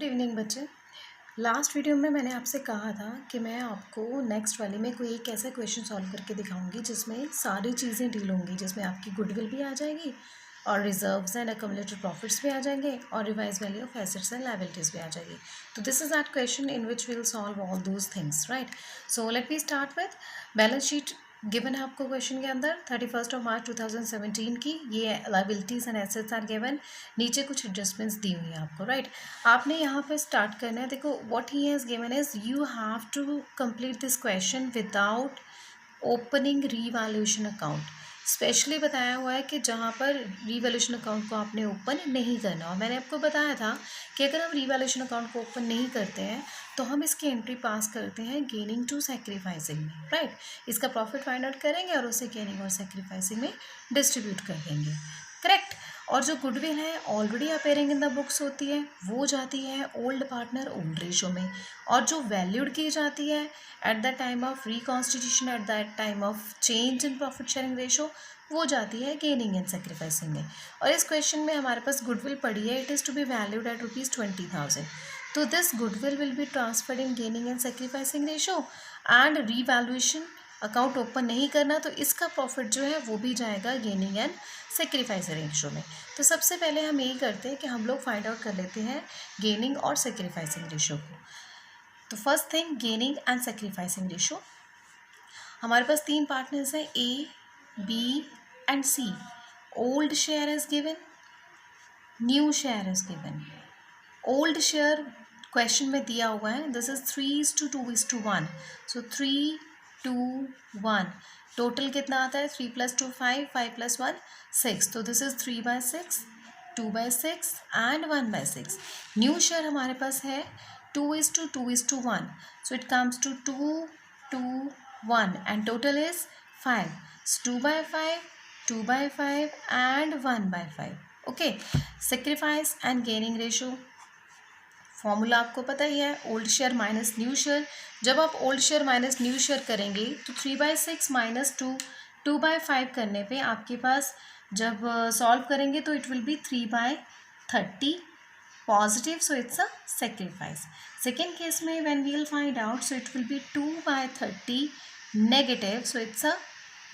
Evening बच्चे। Last video में मैंने आपसे कहा था कि मैं आपको नेक्स्ट वाले में कोई एक ऐसा क्वेश्चन सॉल्व करके दिखाऊंगी जिसमें सारी चीज़ें डील होंगी, जिसमें आपकी गुडविल भी आ जाएगी और रिजर्व्स एंड अक्यूमुलेटेड प्रॉफिट्स भी आ जाएंगे और revise value of assets and liabilities भी आ जाएगी। तो this is that question in which will solve all those things, right. So let me start with balance sheet. Given है आपको क्वेश्चन के अंदर 31 मार्च 2017 की ये liabilities and assets are given. नीचे कुछ एडजस्टमेंट्स दी हुई है आपको, राइट। आपने यहाँ पे स्टार्ट करना है। देखो what he has given is you have to complete this question without opening revaluation account. Specially बताया हुआ है कि जहाँ पर रीवैल्यूएशन अकाउंट को आपने ओपन नहीं करना, और मैंने आपको बताया था कि अगर हम रीवैल्यूएशन अकाउंट को ओपन नहीं करते हैं तो हम इसकी एंट्री पास करते हैं गेनिंग टू सेक्रीफाइसिंग में, राइट। इसका प्रॉफिट फाइंड आउट करेंगे और उसे गेनिंग और सेक्रीफाइसिंग में डिस्ट्रीब्यूट कर देंगे, करेक्ट। और जो गुडविल है already appearing in the books होती है वो जाती है ओल्ड पार्टनर ओल्ड रेशो में, और जो वैल्यूड की जाती है at the time of reconstitution, at the time of change in profit sharing ratio, वो जाती है गेनिंग एंड सेक्रीफाइसिंग में। और इस क्वेश्चन में हमारे पास गुडविल पड़ी है, it is to be valued at ₹20,000। तो this goodwill will be transferred in gaining and sacrificing ratio and revaluation account open नहीं करना तो इसका प्रॉफिट जो है वो भी जाएगा गेनिंग एंड सेक्रीफाइस रेशो में। तो सबसे पहले हम यही करते हैं कि हम लोग फाइंड आउट कर लेते हैं गेनिंग और सेक्रीफाइसिंग रेशो को। तो first thing gaining and sacrificing ratio. हमारे पास तीन पार्टनर्स हैं A, B and C. Old share is given, new share is given. Old share question में दिया हुआ है, दिस इज 3:2:1। सो 3:2:1 टोटल कितना आता है? 3 + 2 5, 5 + 1 6। तो this is 3/6, 2/6 and 1/6। New share हमारे पास है 2:2:1। So it comes to 2:2:1 and total is 5। 2/5, 2/5 and 1/5। Okay. Sacrifice and gaining ratio formula आपको पता ही है, old share minus new share. जब आप old share minus new share करेंगे तो 3/6 माइनस 2/5 करने पे आपके पास जब सॉल्व करेंगे तो it will be 3/30 positive, so it's a sacrifice. Second case में when we will find out, so it will be 2/30 negative, so it's a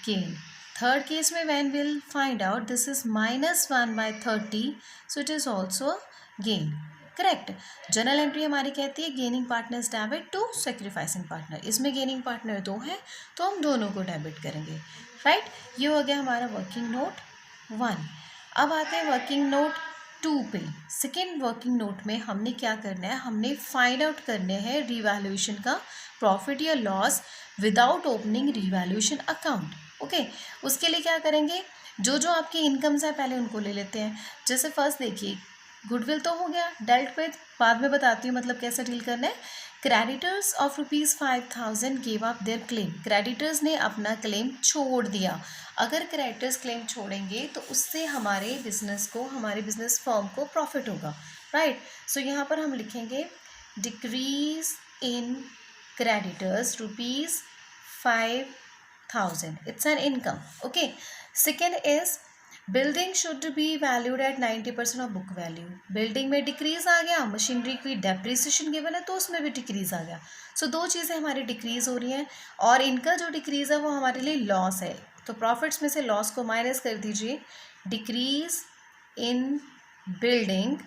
gain. Third case में when we will find out, this is -1/30, so it is also a gain, correct. Journal entry हमारी कहती है gaining partners debit to sacrificing partner. इसमें gaining partner 2 है तो हम दोनों को डेबिट करेंगे, राइट। ये हो गया हमारा वर्किंग नोट 1। अब आते हैं वर्किंग नोट 2 पे। सेकेंड वर्किंग नोट में हमने क्या करना है, हमने फाइंड आउट करने हैं रिवैल्यूएशन का प्रॉफिट या loss without opening revaluation account. Okay. उसके लिए क्या करेंगे, जो जो आपकी इनकम्स है पहले उनको ले लेते हैं। जैसे फर्स्ट देखिए, गुडविल तो हो गया डेल्ट विद, बाद में बताती हूँ मतलब कैसे डील करना है। Creditors of ₹5,000 give up there claim. Creditors ने अपना क्लेम छोड़ दिया। अगर क्रेडिटर्स क्लेम छोड़ेंगे तो उससे हमारे बिजनेस को, हमारे बिजनेस फर्म को प्रॉफिट होगा, राइट। सो यहाँ पर हम लिखेंगे decrease in creditors ₹5,000, it's an income, okay. Second is building should be valued eight 90% of book value. Building में डिक्रीज आ गया, मशीनरी की डेप्रिसिएशन गिवन है तो उसमें भी डिक्रीज आ गया। सो दो चीज़ें हमारी डिक्रीज हो रही हैं, और इनका जो डिक्रीज है वो हमारे लिए लॉस है। तो प्रॉफिट्स में से लॉस को माइनस कर दीजिए। Decrease in building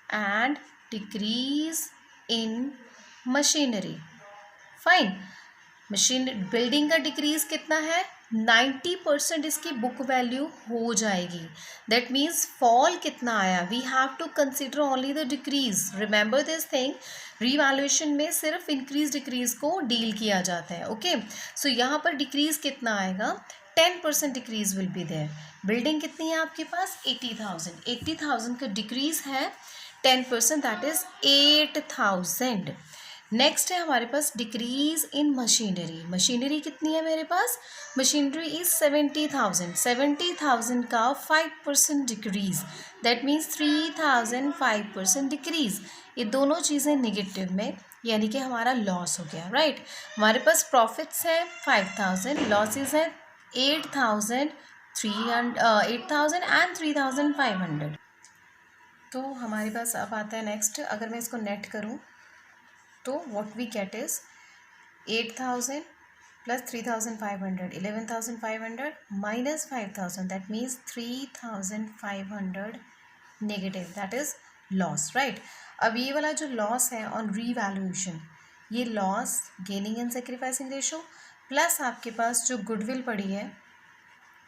and decrease in machinery, fine. Machine building का डिक्रीज कितना है? 90% इसकी बुक वैल्यू हो जाएगी। दैट मीन्स फॉल कितना आया? We have to consider only the decrease. Remember this thing, revaluation में सिर्फ इंक्रीज डिक्रीज को डील किया जाता है, ओके। सो यहाँ पर डिक्रीज कितना आएगा? 10% decrease will be there. Building कितनी है आपके पास? 80,000। 80,000 का डिक्रीज है 10%, दैट इज 8,000। नेक्स्ट है हमारे पास डिक्रीज इन मशीनरी। मशीनरी कितनी है मेरे पास? Machinery is 70,000। 70,000 का 5% डिक्रीज, दैट मीन्स 3,000 5% डिक्रीज। ये दोनों चीज़ें निगेटिव में, यानी कि हमारा लॉस हो गया, राइट। हमारे पास प्रॉफिट्स हैं 5,000, लॉसेज हैं 8,000 एंड 3,500। तो हमारे पास अब आता है नेक्स्ट, अगर मैं इसको नेट करूं तो what we get is 8,000 plus 3,500, 11,500 minus 5,000, that means 3,500 negative, that is loss, right. अब ये वाला जो लॉस है ऑन रीवैल्यूएशन, ये loss gaining and sacrificing ratio plus आपके पास जो गुडविल पड़ी है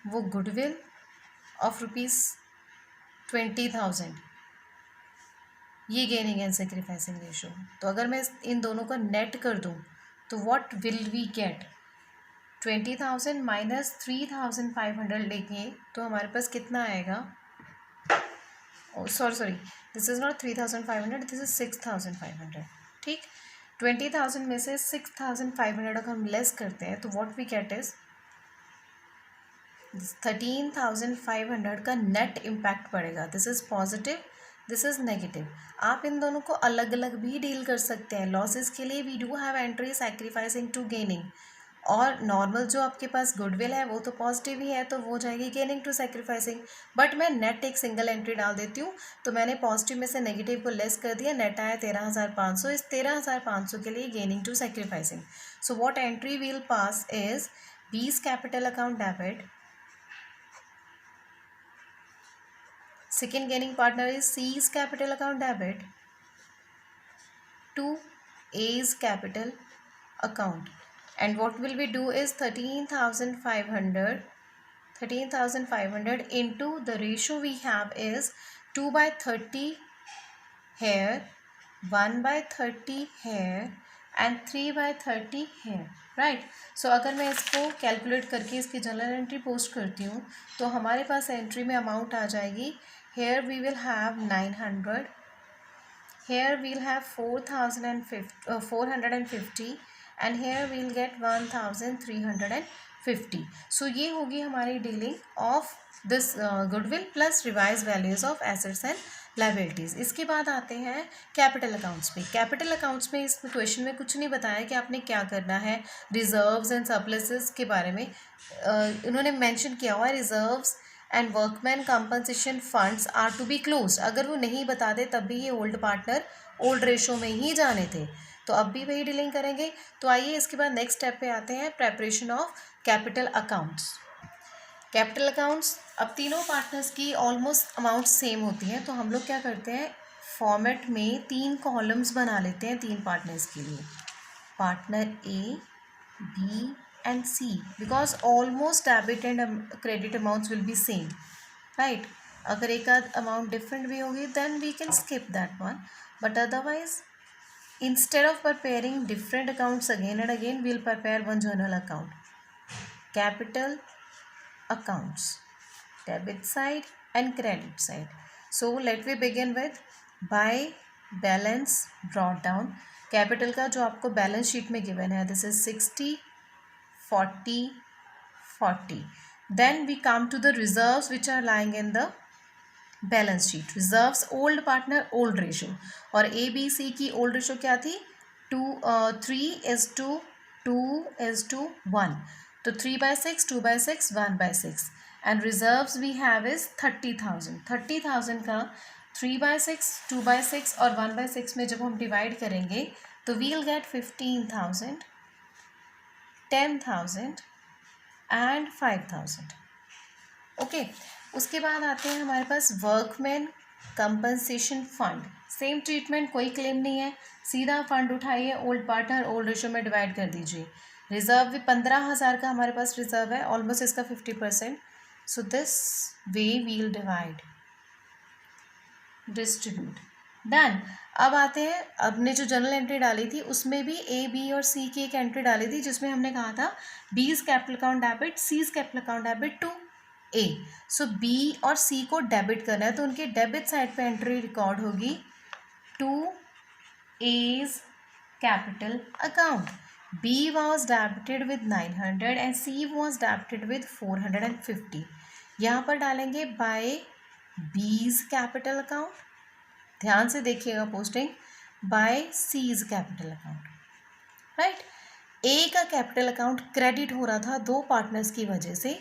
वो गुडविल ऑफ ₹20,000, ये गेनिंग एंड सेक्रीफाइसिंग रेशो। तो अगर मैं इन दोनों का नेट कर दूं तो what will we get, 20,000 minus 3,500 लेंगे तो हमारे पास कितना आएगा, sorry this is not 3,500, this is 6,500, ठीक। 20,000 में से 6,500 अगर हम लेस करते हैं तो व्हाट वी गेट इज 13,500 का नेट इम्पैक्ट पड़ेगा। This is positive, this is negative. आप इन दोनों को अलग अलग भी डील कर सकते हैं। लॉसेस के लिए we do have entry sacrificing to gaining, और नॉर्मल जो आपके पास गुडविल है वो तो पॉजिटिव ही है तो वो जाएगी गेनिंग टू सैक्रिफाइसिंग, बट मैं नेट एक सिंगल एंट्री डाल देती हूँ। तो मैंने पॉजिटिव में से नेगेटिव को लेस कर दिया, नेट आया 13,500, इस 13,500 के लिए gaining to sacrificing. So what entry will pass is B's capital account debit, second gaining partner is C's capital account debit to A's capital account, and what will we do is 13,500 into the ratio we have is 2/30 here, 1/30 here and 3/30 here, right. So अगर मैं इसको calculate करके इसकी general entry post करती हूँ तो हमारे पास entry में अमाउंट आ जाएगी, here we will have 900, here we'll have 450 and here we'll get 1,350. so ये होगी हमारी dealing of this goodwill plus revise values of assets and liabilities. इसके बाद आते हैं कैपिटल अकाउंट्स पे। कैपिटल अकाउंट्स में इस क्वेश्चन में कुछ नहीं बताया कि आपने क्या करना है। रिजर्व्स एंड सरप्लसेस के बारे में उन्होंने मेंशन किया हुआ है, reserves and workman compensation funds are to be close. अगर वो नहीं बताते तब भी ये ओल्ड पार्टनर ओल्ड रेशो में ही जाने थे, तो अब भी वही डीलिंग करेंगे। तो आइए इसके बाद नेक्स्ट स्टेप पे आते हैं, preparation of capital accounts. Capital accounts, अब तीनों पार्टनर्स की ऑलमोस्ट अमाउंट सेम होती हैं, तो हम लोग क्या करते हैं, फॉर्मेट में 3 कॉलम्स बना लेते हैं 3 पार्टनर्स के लिए, partner A, B and C, because almost debit and credit amounts will be same, right। अगर एक आध अमाउंट डिफरेंट भी होगी then we can skip that one, but otherwise instead of preparing different accounts again and again we'll prepare one journal account, capital accounts, debit side and credit side। so let we begin with by balance brought down। Capital का जो आपको balance sheet में given है, this is 60 40 40। then we come to the reserves which are lying in the balance sheet। reserves old partner old ratio, और A B C की old ratio क्या थी, 3:2:1, तो 3/6 2/6 1/6, and reserves we have is 30,000। 30,000 का 3/6 2/6 और 1/6 में जब हम डिवाइड करेंगे तो we'll get 15,000 10,000 and 5,000, ओके। उसके बाद आते हैं हमारे पास workman compensation fund. Same treatment, कोई क्लेम नहीं है, सीधा फंड उठाइए, ओल्ड पार्टनर ओल्ड रेशियो में डिवाइड कर दीजिए। रिजर्व भी 15,000 का हमारे पास रिजर्व है, ऑलमोस्ट इसका 50%। So this way we'll divide distribute done. अब आते हैं, आपने जो जनरल एंट्री डाली थी उसमें भी ए बी और सी की एक एंट्री डाली थी जिसमें हमने कहा था B's capital account debit C's capital account debit to A. So B और सी को डेबिट करना है तो उनके डेबिट साइड पे एंट्री रिकॉर्ड होगी to A's capital account. B was debited with 900 and C was debited with 450। यहाँ पर डालेंगे बाय बी's कैपिटल अकाउंट, ध्यान से देखिएगा posting, by C's capital account, right. A का कैपिटल अकाउंट क्रेडिट हो रहा था 2 पार्टनर्स की वजह से,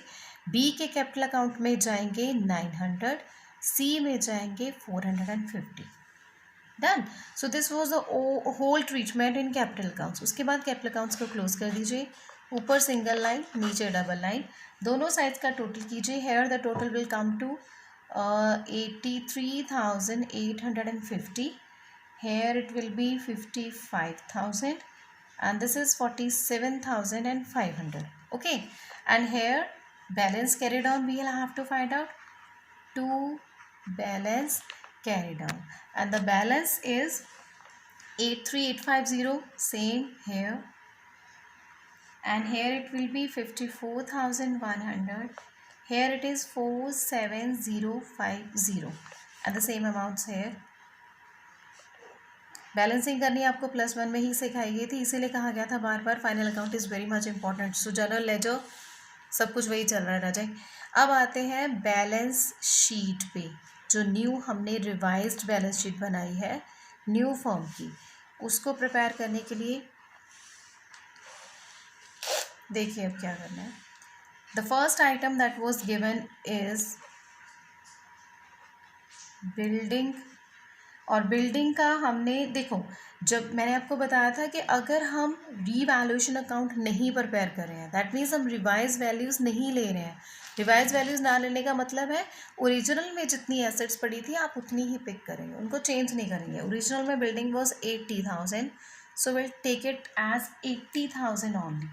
बी के कैपिटल अकाउंट में जाएंगे 900 सी में जाएंगे 450। Done. So this was the whole treatment in capital accounts. उसके बाद कैपिटल अकाउंट्स को क्लोज कर दीजिए। ऊपर सिंगल लाइन, नीचे डबल लाइन, दोनों साइड्स का टोटल कीजिए। Here the total will come to 83,850. Here it will be 55,000 and this is 47,500. Okay, and here balance carried on we will have to find out. To balance carried on, and the balance is 83,850, same here, and here it will be 54,100. Here it is 47,050 and the same amounts here. Balancing करनी आपको +1 में ही सिखाई गई थी, इसीलिए कहा गया था बार बार final account is very much important. So general ledger सब कुछ वही चल रहा है राजा। अब आते हैं बैलेंस शीट पे, जो न्यू हमने रिवाइज्ड बैलेंस शीट बनाई है न्यू फर्म की, उसको प्रिपेयर करने के लिए देखिए अब क्या करना है। The first item that was given is building, और बिल्डिंग का हमने देखो, जब मैंने आपको बताया था कि अगर हम रीवैल्यूएशन अकाउंट नहीं प्रिपेयर कर रहे हैं, दैट मीन्स हम रिवाइज वैल्यूज़ नहीं ले रहे हैं। रिवाइज वैल्यूज़ ना लेने का मतलब है ओरिजिनल में जितनी एसेट्स पड़ी थी आप उतनी ही पिक करेंगे, उनको चेंज नहीं करेंगे। ओरिजिनल में building was 80,000, so will take it as 80,000 only,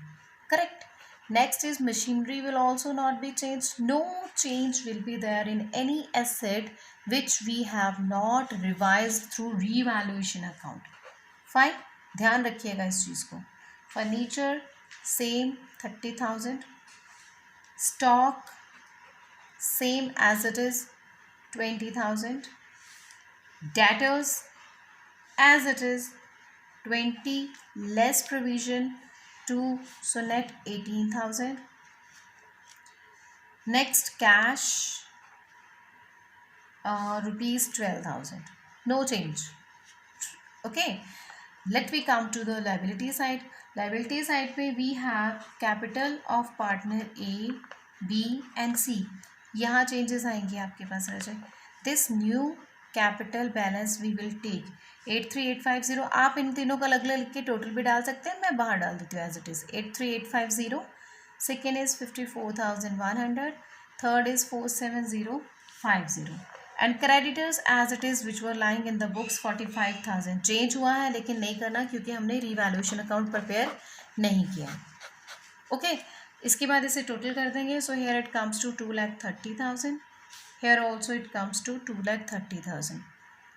correct. Next is machinery will also not be changed. No change will be there in any asset which we have not revised through revaluation account. Fine. ध्यान रखिएगा इस चीज़ को। Furniture same 30,000. Stock same as it is 20,000. Debtors as it is 20 less provision 2, so net 18,000. Next cash rupees 12,000, no change. Okay, let me come to the liability side. Liability side पे we have capital of partner A, B and C. यहाँ changes आएंगे आपके पास रह जाए। This new capital balance we will take 83,850। आप इन तीनों का अलग अलग लिख के टोटल भी डाल सकते हैं, मैं बाहर डाल देती हूँ as it is. 83,850, second is 54,100, third is 47,050 and creditors as it is which were lying in the books 45,000। Change हुआ है लेकिन नहीं करना क्योंकि हमने रीवैल्यूएशन अकाउंट प्रिपेयर नहीं किया। ओके, इसके बाद इसे टोटल कर देंगे। So here it comes to 2,30,000, here also it comes to 2,30,000।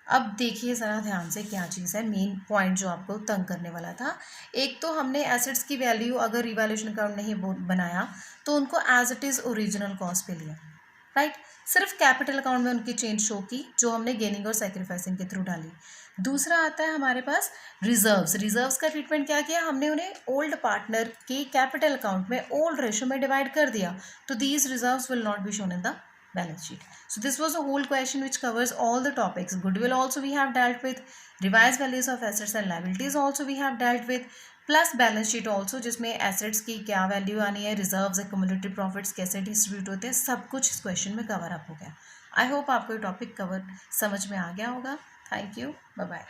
अब देखिए ज़रा ध्यान से क्या चीज़ है, मेन पॉइंट जो आपको तंग करने वाला था। एक तो हमने एसेट्स की वैल्यू अगर रिवैल्यूएशन अकाउंट नहीं बनाया तो उनको as it is original cost पे लिया, राइट। सिर्फ कैपिटल अकाउंट में उनकी चेंज शो की जो हमने गेनिंग और सैक्रिफाइसिंग के थ्रू डाली। दूसरा आता है हमारे पास रिजर्व्स। रिजर्व्स का ट्रीटमेंट क्या किया हमने, उन्हें ओल्ड पार्टनर के कैपिटल अकाउंट में ओल्ड रेशो में डिवाइड कर दिया, तो these reserves will not be shown in the balance sheet. So this was a whole question which covers all the topics. Goodwill also we have dealt with, revised values of assets and liabilities also we have dealt with, plus balance sheet also जिसमें assets की क्या value आनी है, reserves, accumulated profits कैसे distribute होते हैं, सब कुछ इस question में cover up हो गया। I hope आपको ये topic cover समझ में आ गया होगा। Thank you, bye bye.